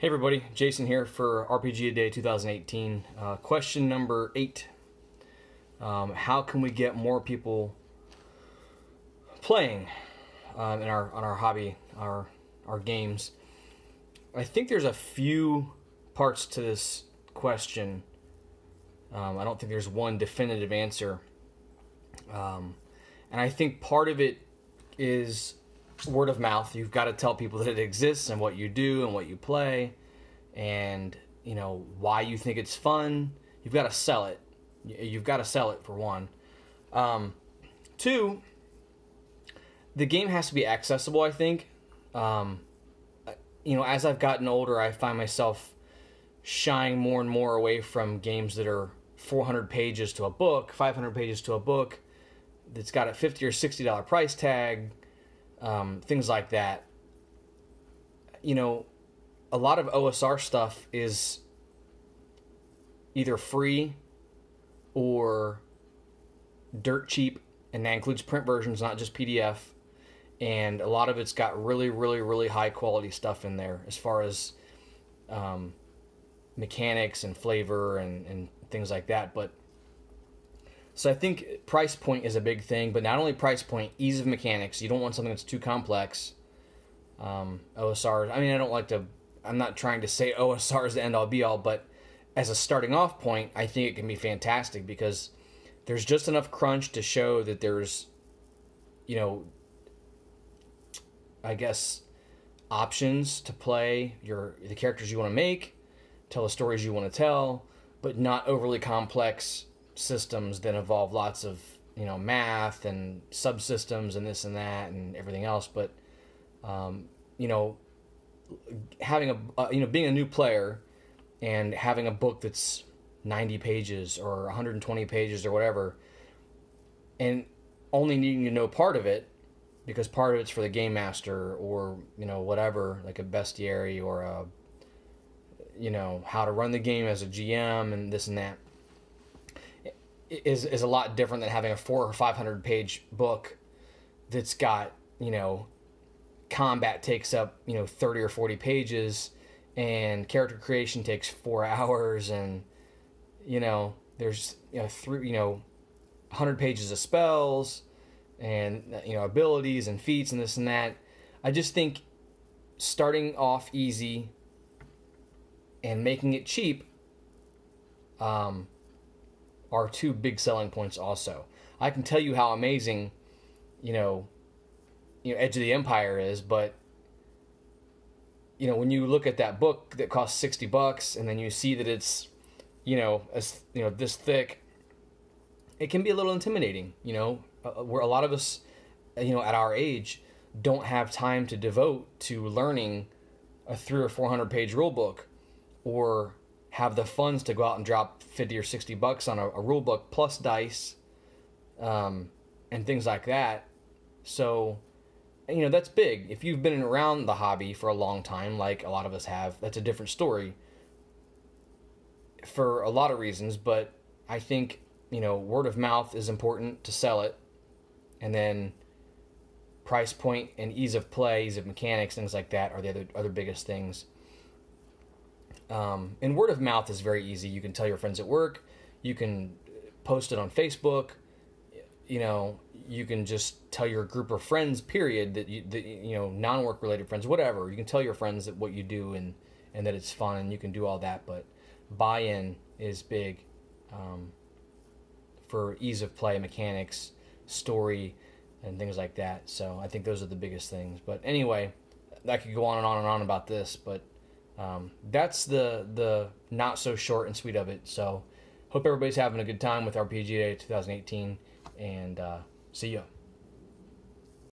Hey everybody, Jason here for RPGaDay 2018. Question number 8. How can we get more people playing on our hobby, our games? I think there's a few parts to this question. I don't think there's one definitive answer. And I think part of it is word of mouth. You've got to tell people that it exists and what you do and what you play and, you know, why you think it's fun. You've got to sell it. You've got to sell it, for one. 2, the game has to be accessible, I think. As I've gotten older, I find myself shying more and more away from games that are 400 pages to a book, 500 pages to a book, that's got a $50 or $60 price tag, things like that. You know, a lot of OSR stuff is either free or dirt cheap, and that includes print versions, not just PDF. And a lot of it's got really, really, really high quality stuff in there as far as mechanics and flavor and things like that. But so I think price point is a big thing, but not only price point, ease of mechanics. You don't want something that's too complex. OSRs, I mean, I'm not trying to say OSR is the end all be all, but as a starting off point, I think it can be fantastic because there's just enough crunch to show that there's, I guess, options to play the characters you want to make, tell the stories you want to tell, but not overly complex systems that involve lots of math and subsystems and this and that and everything else. But having being a new player and having a book that's 90 pages or 120 pages or whatever, and only needing to know part of it because part of it's for the game master or whatever, like a bestiary or a how to run the game as a GM and this and that, is a lot different than having a 400 or 500 page book that's got, combat takes up, 30 or 40 pages and character creation takes 4 hours and, there's, 100 pages of spells and, abilities and feats and this and that. I just think starting off easy and making it cheap, are 2 big selling points also. I can tell you how amazing, Edge of the Empire is, but, when you look at that book that costs $60 and then you see that it's, this thick, it can be a little intimidating, where a lot of us, at our age don't have time to devote to learning a 300 or 400 page rule book or have the funds to go out and drop $50 or $60 on a rule book plus dice, and things like that. So, that's big. If you've been around the hobby for a long time, like a lot of us have, that's a different story for a lot of reasons. But I think, word of mouth is important to sell it. And then price point and ease of play, ease of mechanics, things like that are the other biggest things. And word of mouth is very easy. You can tell your friends at work. You can post it on Facebook. You can just tell your group of friends, period, that non-work related friends, whatever. You can tell your friends that what you do and that it's fun and you can do all that. But buy-in is big for ease of play, mechanics, story, and things like that. So I think those are the biggest things. But anyway, I could go on and on and on about this, but that's the not so short and sweet of it. So hope everybody's having a good time with RPGaDay 2018, and see ya.